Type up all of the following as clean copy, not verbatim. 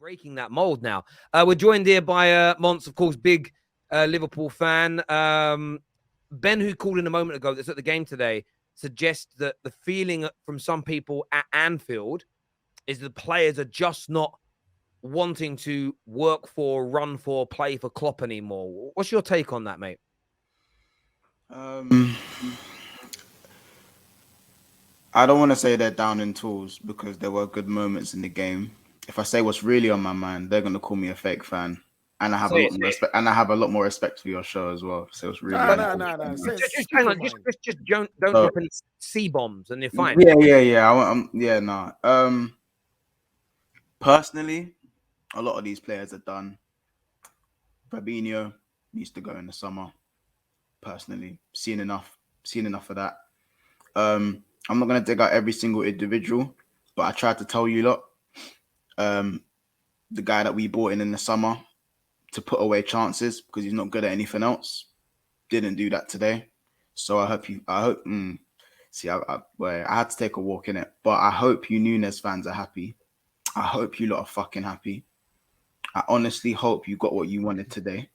breaking that mold now. We're joined here by Mons, of course, big Liverpool fan. Ben, who called in a moment ago that's at the game today, suggests that the feeling from some people at Anfield is the players are just not wanting to work for, run for, play for Klopp anymore. What's your take on that, mate? I don't want to say they're down in tools because there were good moments in the game. If I say what's really on my mind, they're going to call me a fake fan. And I have a lot more respect. And I have a lot more respect for your show as well. So it's really no. Just hang on. Just don't drop any C bombs, and you're fine. Yeah. Personally, a lot of these players are done. Fabinho needs to go in the summer. Personally, seen enough of that. I'm not gonna dig out every single individual, but I tried to tell you lot. The guy that we brought in the summer to put away chances because he's not good at anything else didn't do that today. So I had to take a walk in it, but I hope you Nunes fans are happy. I hope you lot are fucking happy. I honestly hope you got what you wanted today.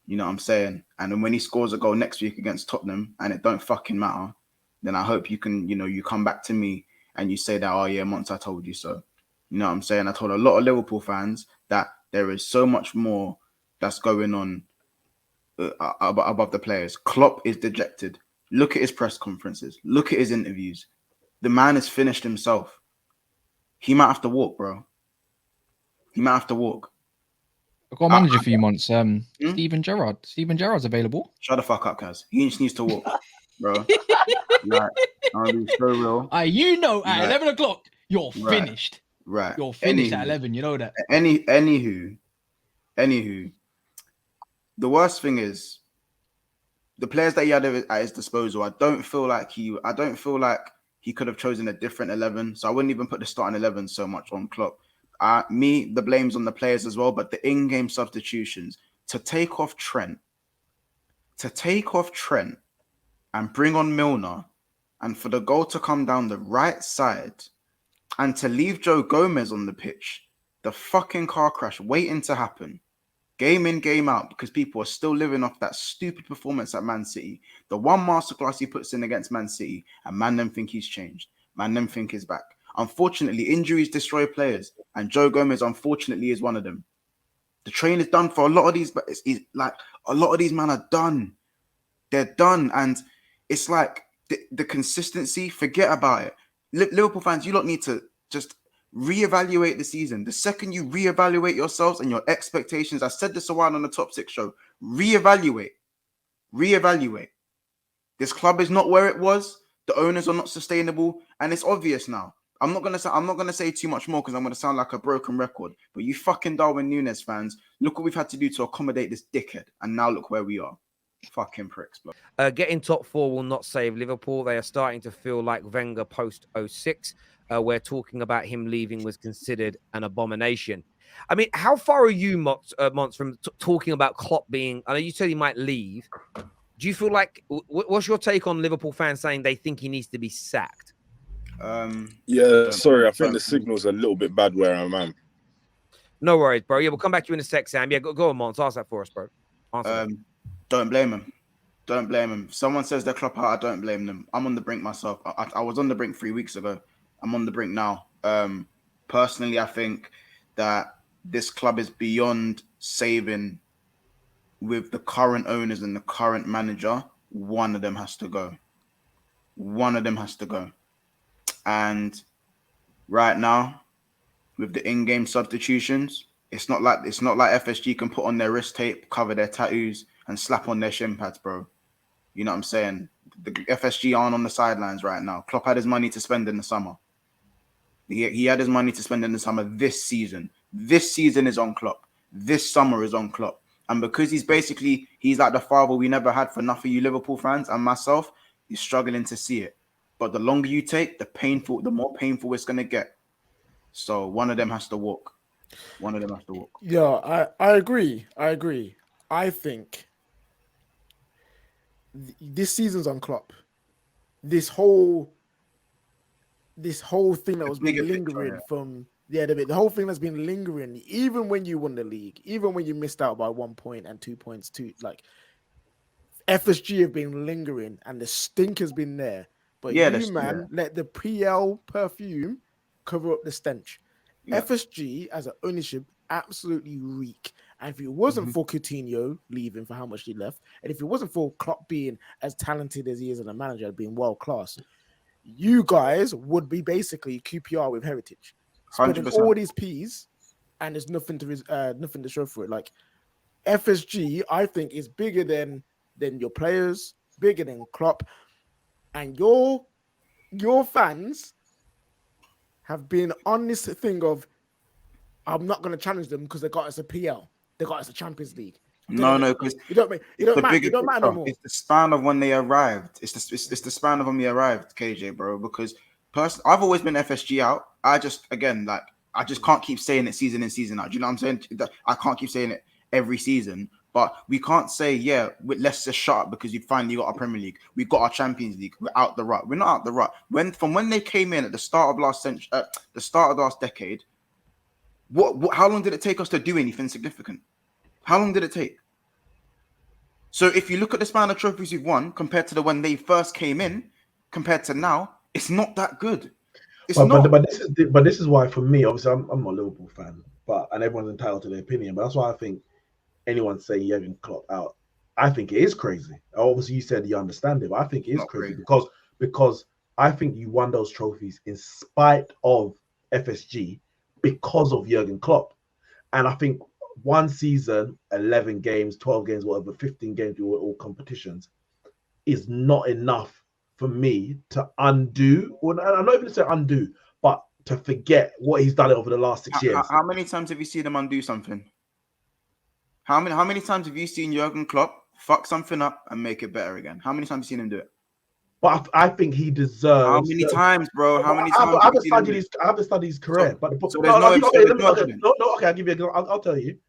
You know what I'm saying? And then when he scores a goal next week against Tottenham and it don't fucking matter, then I hope you can, you come back to me and you say that, oh yeah, Monts, I told you so. You know what I'm saying? I told a lot of Liverpool fans that there is so much more that's going on above the players. Klopp is dejected. Look at his press conferences. Look at his interviews. The man has finished himself. He might have to walk, bro. He might have to walk. I've got a manager for you, Monts. Steven Gerrard. Steven Gerrard's available. Shut the fuck up, Kaz. He just needs to walk, bro. Like, I'll be so real. At 11 o'clock, you're finished. Right. You're finished at 11. You know that. Anywho, the worst thing is the players that he had at his disposal. I don't feel like he could have chosen a different 11. So I wouldn't even put the starting 11 so much on Klopp. The blame's on the players as well, but the in-game substitutions to take off Trent and bring on Milner, and for the goal to come down the right side, and to leave Joe Gomez on the pitch, the fucking car crash waiting to happen, game in, game out, because people are still living off that stupid performance at Man City. The one masterclass he puts in against Man City, and man them think he's changed. Man them think he's back. Unfortunately, injuries destroy players, and Joe Gomez, unfortunately, is one of them. The train is done for a lot of these, but a lot of these men are done. They're done, and it's like the consistency. Forget about it. Liverpool fans, you lot need to just reevaluate the season. The second you reevaluate yourselves and your expectations, I said this a while on the Top 6 show. Reevaluate. This club is not where it was. The owners are not sustainable, and it's obvious now. I'm not gonna say too much more because I'm gonna sound like a broken record. But you fucking Darwin Nunes fans, look what we've had to do to accommodate this dickhead, and now look where we are. Fucking pricks, bro. Getting top four will not save Liverpool. They are starting to feel like Wenger post 06, where talking about him leaving was considered an abomination. I mean, how far are you, Mons, from talking about Klopp being? I know you said he might leave. Do you feel like? What's your take on Liverpool fans saying they think he needs to be sacked? Sorry, I think the signal's a little bit bad where I'm at. No worries, bro. Yeah, we'll come back to you in a sec, Sam. Yeah, go on, Mons. Ask that for us, bro. Don't blame him. Don't blame him. If someone says they're Klopp out, I don't blame them. I'm on the brink myself. I was on the brink 3 weeks ago. I'm on the brink now. Personally, I think that this club is beyond saving with the current owners and the current manager. One of them has to go. And right now, with the in-game substitutions, it's not like FSG can put on their wrist tape, cover their tattoos, and slap on their shin pads, bro. You know what I'm saying? The FSG aren't on the sidelines right now. Klopp had his money to spend in the summer. He had his money to spend in the summer this season. This season is on Klopp. This summer is on Klopp. And because he's like the father we never had for enough of you Liverpool fans and myself, he's struggling to see it. But the longer you take, the more painful it's going to get. So one of them has to walk. Yeah, I agree. I think this season's on Klopp. This whole thing that was been lingering from Yeah, the whole thing that's been lingering, even when you won the league, even when you missed out by 1 point and 2 points, like FSG have been lingering and the stink has been there. But Yeah, you, man, let the PL perfume cover up the stench. yeah. FSG as an ownership absolutely reek. And if it wasn't for Coutinho leaving for how much he left, and if it wasn't for Klopp being as talented as he is as a manager, being world class, you guys would be basically QPR with heritage, spending 100%. all these P's, and there's nothing to show for it. Like FSG, I think is bigger than your players, bigger than Klopp, and your fans have been on this thing of I'm not going to challenge them because they got us a PL, they got us a Champions League. No, because it don't matter. It don't matter no more. It's the span of when they arrived. It's the span of when they arrived, KJ, bro. Because I've always been FSG out. I just can't keep saying it season in season out. Do you know what I'm saying? I can't keep saying it every season. But we can't say, let's just shut up because you finally got our Premier League. We got our Champions League. We're out the rut. We're not out the rut. From when they came in at the start of last century, the start of last decade, how long did it take us to do anything significant? How long did it take? So if you look at the span of trophies we've won compared to when they first came in, compared to now, it's not that good. But this is why, for me, obviously, I'm not a Liverpool fan, and everyone's entitled to their opinion. But that's why I think anyone say Jurgen Klopp out, I think it is crazy. Obviously, you said you understand it, but I think it is crazy because I think you won those trophies in spite of FSG because of Jurgen Klopp, and I think one season, 11 games, 12 games, whatever, 15 games, all competitions, is not enough for me to undo, or I'm not even to say undo, but to forget what he's done over the last 6 years. How many times have you seen him undo something? How many times have you seen Jurgen Klopp fuck something up and make it better again? How many times have you seen him do it? But I think he deserves. How many times, bro? How many times? I haven't studied his career, so there's no. Okay, I'll give you. I'll tell you.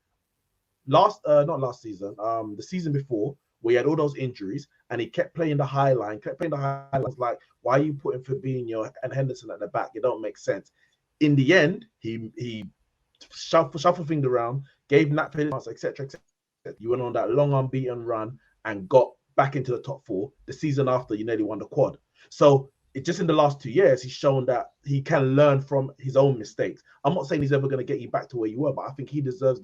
Not last season. The season before, where he had all those injuries, and he kept playing the high line. I was like, why are you putting Fabinho and Henderson at the back? It don't make sense. In the end, he shuffled things around, gave Nat Phillips, etc. You went on that long unbeaten run and got back into the top 4. The season after, you nearly won the quad. So just in the last 2 years, he's shown that he can learn from his own mistakes. I'm not saying he's ever going to get you back to where you were, but I think he deserves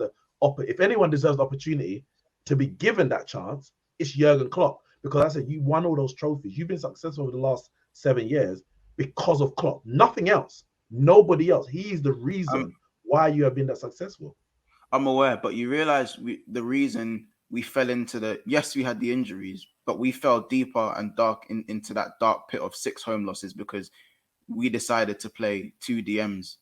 if anyone deserves the opportunity to be given that chance, it's Jurgen Klopp. Because I said, you won all those trophies. You've been successful over the last 7 years because of Klopp. Nothing else. Nobody else. He is the reason why you have been that successful. I'm aware, but you realize the reason we fell into yes, we had the injuries, but we fell deeper and dark into that dark pit of 6 home losses because we decided to play 2 DMs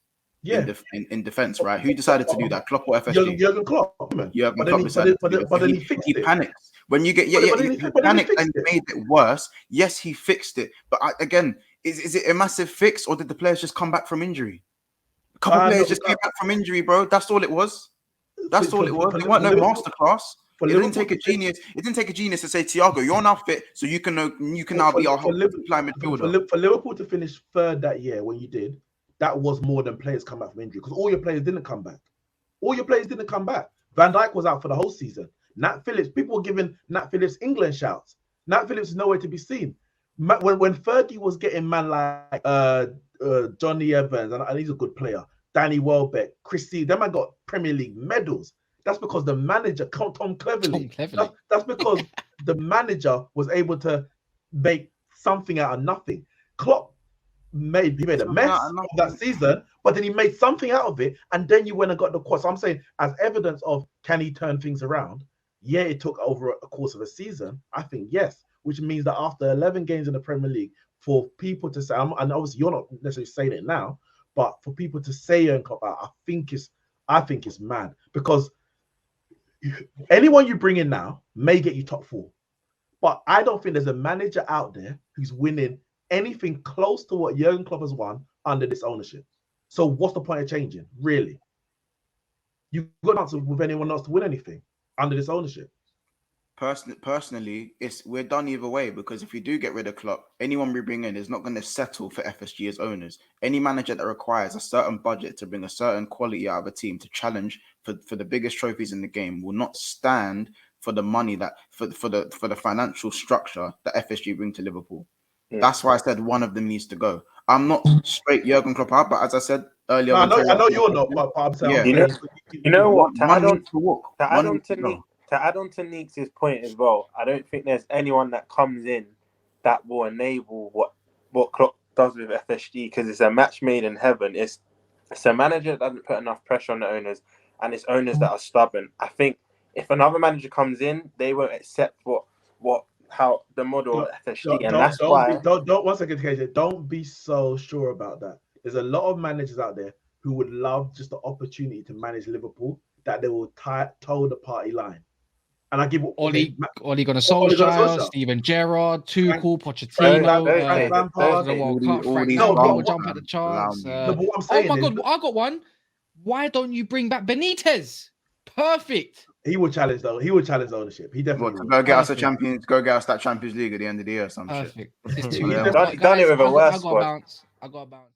in defense, right? Who decided to do that? Klopp or FSG? Jurgen Klopp, man. Jurgen Klopp decided to do that. But then he fixed it. He panicked. When you get he panicked and made it worse. Yes, he fixed it. But again, is it a massive fix or did the players just come back from injury? A couple players just came back from injury, bro. That's all it was. That's all it was. It weren't no masterclass. It didn't take a genius. It didn't take a genius to say, Thiago, you're now fit, so you can now be our supply midfielder. For Liverpool to finish 3rd that year when you did, that was more than players come back from injury because all your players didn't come back. Van Dijk was out for the whole season. Nat Phillips, people were giving Nat Phillips England shouts. Nat Phillips is nowhere to be seen. When Fergie was getting man like Johnny Evans, and he's a good player, Danny Welbeck, Christie, them man got Premier League medals. That's because the manager, Tom Cleverley. That's because the manager was able to make something out of nothing. Klopp made a mess of that season, but then he made something out of it, and then you went and got the quad. So I'm saying, as evidence of can he turn things around? Yeah, it took over a course of a season. I think yes, which means that after 11 games in the Premier League, for people to say, and obviously you're not necessarily saying it now, but for people to say Jurgen Klopp out, I think it's mad because anyone you bring in now may get you top 4, but I don't think there's a manager out there who's winning anything close to what Jurgen Klopp has won under this ownership. So what's the point of changing, really? You've got to answer with anyone else to win anything under this ownership. Personally, we're done either way, because if we do get rid of Klopp, anyone we bring in is not going to settle for FSG as owners. Any manager that requires a certain budget to bring a certain quality out of a team to challenge for the biggest trophies in the game will not stand for the money that for the financial structure that FSG bring to Liverpool. That's why I said one of them needs to go. I'm not straight Jurgen Klopp out, but as I said earlier, No, I when know you're not, but I'm saying, Yeah. You know what? To add on needs to walk. to One add on needs to to go. Neek, to add on to Neeks' point as well, I don't think there's anyone that comes in that will enable what Klopp does with FSG, because it's a match made in heaven. It's a manager that doesn't put enough pressure on the owners, and it's owners that are stubborn. I think if another manager comes in, they won't accept how the model of FSG, and that's why. Don't 1 second, KJ. Don't be so sure about that. There's a lot of managers out there who would love just the opportunity to manage Liverpool, that they will toe the party line. And I give Ole Gunnar Solskjaer. Solskjaer, Steven Gerrard, Tuchel, Pochettino, will jump at the chance. No, but what I'm saying oh my God, I got one. Why don't you bring back Benitez? Perfect. He will challenge though. He will challenge ownership. He definitely will. Go get us that Champions League at the end of the year or some shit. Perfect. It's Done it with a worse squad. I got a bounce.